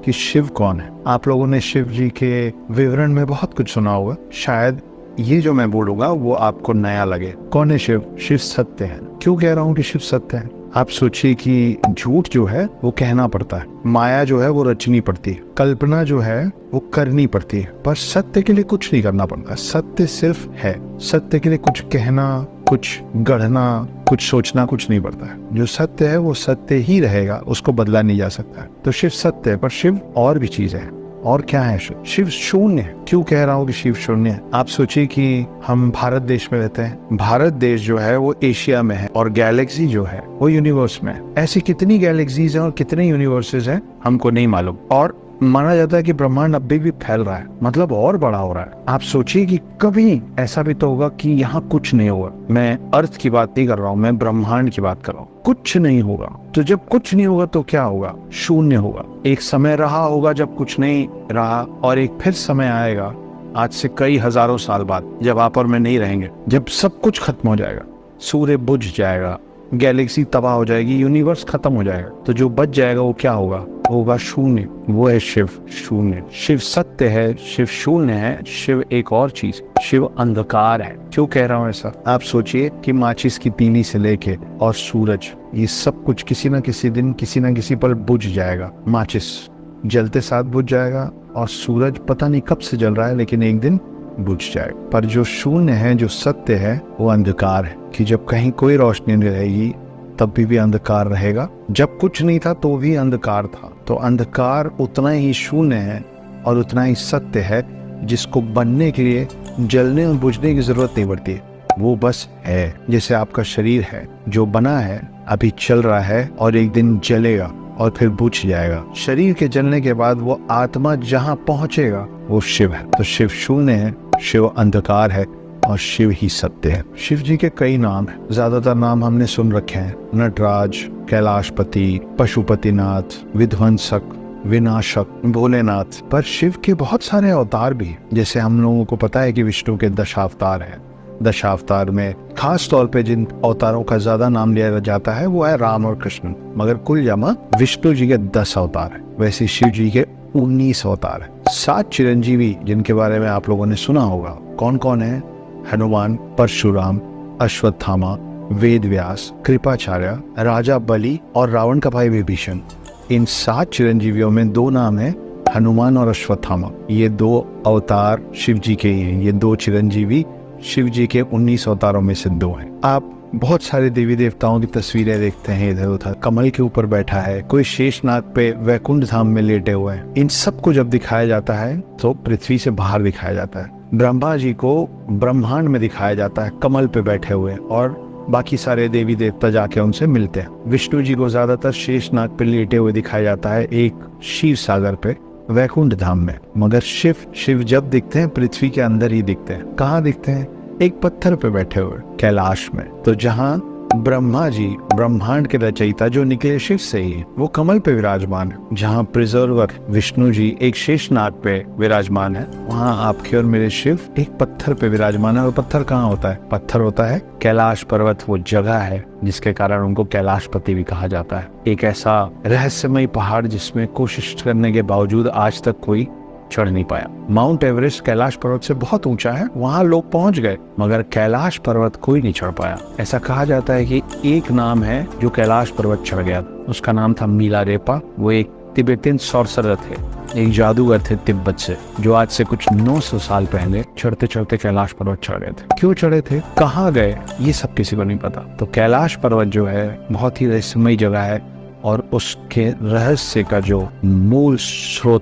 कि शिव कौन है। आप लोगों ने शिव जी के विवरण में बहुत कुछ सुना होगा, शायद ये जो मैं बोलूंगा वो आपको नया लगे। कौन है शिव? शिव सत्य है। क्यों कह रहा हूँ कि शिव सत्य है? आप सोचिए कि झूठ जो है वो कहना पड़ता है, माया जो है वो रचनी पड़ती है, कल्पना जो है वो करनी पड़ती है, पर सत्य के लिए कुछ नहीं करना पड़ता। सत्य सिर्फ है। सत्य के लिए कुछ कहना, कुछ गढ़ना, कुछ सोचना कुछ नहीं पड़ता है। जो सत्य है वो सत्य ही रहेगा, उसको बदला नहीं जा सकता है। तो शिव सत्य है, पर शिव और भी चीज है। और क्या है शिव? शिव शून्य है। क्यों कह रहा हूँ कि शिव शून्य है? आप सोचिए कि हम भारत देश में रहते हैं। भारत देश जो है वो एशिया में है और गैलेक्सी जो है वो यूनिवर्स में है। ऐसी कितनी गैलेक्सीज हैं और कितने यूनिवर्सेस हैं हमको नहीं मालूम। और माना जाता है कि ब्रह्मांड अभी भी फैल रहा है, मतलब और बड़ा हो रहा है। आप सोचिए कि कभी ऐसा भी तो होगा कि यहाँ कुछ नहीं होगा। मैं अर्थ की बात नहीं कर रहा हूँ, मैं ब्रह्मांड की बात कर रहा हूँ। कुछ नहीं होगा। तो जब कुछ नहीं होगा तो क्या होगा? शून्य होगा। एक समय रहा होगा जब कुछ नहीं रहा, और एक फिर समय आएगा आज से कई हजारों साल बाद, जब आप और मैं नहीं रहेंगे, जब सब कुछ खत्म हो जाएगा, सूर्य बुझ जाएगा, गैलेक्सी तबाह हो जाएगी, यूनिवर्स खत्म हो जाएगा, तो जो बच जाएगा वो क्या होगा? होगा शून्य। वो है शिव शून्य। शिव सत्य है, शिव शून्य है, शिव एक और चीज, शिव अंधकार है। क्यों कह रहा हूँ ऐसा? आप सोचिए कि माचिस की तीली से लेके और सूरज, ये सब कुछ किसी न किसी दिन किसी न किसी पर बुझ जाएगा। माचिस जलते साथ बुझ जाएगा और सूरज पता नहीं कब से जल रहा है, लेकिन एक दिन बुझ जाएगा। पर जो शून्य है, जो सत्य है, वो अंधकार है, कि जब कहीं कोई रोशनी नहीं रहेगी तब भी अंधकार रहेगा। जब कुछ नहीं था तो भी अंधकार था। तो अंधकार उतना ही शून्य है और उतना ही सत्य है, जिसको बनने के लिए जलने और बुझने की जरूरत नहीं पड़ती। वो बस है। जैसे आपका शरीर है, जो बना है, अभी चल रहा है और एक दिन जलेगा और फिर बुझ जाएगा। शरीर के जलने के बाद वो आत्मा जहाँ पहुंचेगा वो शिव है। तो शिव शून्य है, शिव अंधकार है और शिव ही सत्य है। शिव जी के कई नाम हैं। ज्यादातर नाम हमने सुन रखे हैं, नटराज, कैलाशपति, पशुपतिनाथ, विध्वंसक, विनाशक, भोलेनाथ। पर शिव के बहुत सारे अवतार भी, जैसे हम लोगों को पता है कि विष्णु के दशावतार हैं। दशावतार में खास तौर पे जिन अवतारों का ज्यादा नाम लिया जाता है वो है राम और कृष्ण, मगर कुल जमा विष्णु जी के 10 अवतार है। वैसे शिव जी के 19 अवतार है। 7 चिरंजीवी जिनके बारे में आप लोगों ने सुना होगा। कौन कौन है? हनुमान, परशुराम, अश्वत्थामा, वेदव्यास, कृपाचार्य, राजा बलि और रावण का भाई विभीषण। इन 7 चिरंजीवियों में 2 नाम है, हनुमान और अश्वत्थामा। ये 2 अवतार शिव जी के ही हैं। ये 2 चिरंजीवी शिव जी के 19 अवतारों में से 2 हैं। आप बहुत सारे देवी देवताओं की तस्वीरें देखते हैं इधर उधर। कमल के ऊपर बैठा है, कोई शेषनाग पे वैकुंठ धाम में लेटे हुए हैं। इन सबको जब दिखाया जाता है तो पृथ्वी से बाहर दिखाया जाता है। ब्रह्मा जी को ब्रह्मांड में दिखाया जाता है कमल पे बैठे हुए, और बाकी सारे देवी देवता जाके उनसे मिलते हैं। विष्णु जी को ज्यादातर शेषनाग पे लेटे हुए दिखाया जाता है एक क्षीर सागर पे, वैकुंठ धाम में। मगर शिव जब दिखते हैं पृथ्वी के अंदर ही दिखते हैं। कहाँ दिखते हैं? एक पत्थर पे बैठे हुए, कैलाश में। तो जहाँ ब्रह्मा जी, ब्रह्मांड के रचयिता जो निकले शिव से ही, वो कमल पे विराजमान है। जहाँ प्रिजर्वर विष्णु जी एक शेषनाग पे विराजमान है, वहाँ आपके और मेरे शिव एक पत्थर पे विराजमान है। और पत्थर कहाँ होता है? पत्थर होता है कैलाश पर्वत। वो जगह है जिसके कारण उनको कैलाशपति भी कहा जाता है। एक ऐसा रहस्यमय पहाड़ जिसमें कोशिश करने के बावजूद आज तक कोई चढ़ नहीं पाया। माउंट एवरेस्ट कैलाश पर्वत से बहुत ऊंचा है, वहां लोग पहुंच गए, मगर कैलाश पर्वत कोई नहीं चढ़ पाया। ऐसा कहा जाता है कि एक नाम है जो कैलाश पर्वत चढ़ गया, उसका नाम था मिलारेपा। वो एक तिब्बतियन सॉर्सरर थे, एक जादूगर थे तिब्बत से, जो आज से कुछ 900 साल पहले चढ़ते चढ़ते कैलाश पर्वत चढ़ गए थे। क्यों चढ़े थे, कहाँ गए, ये सब किसी को नहीं पता। तो कैलाश पर्वत जो है बहुत ही रहस्यमय जगह है, और उसके रहस्य का जो मूल स्रोत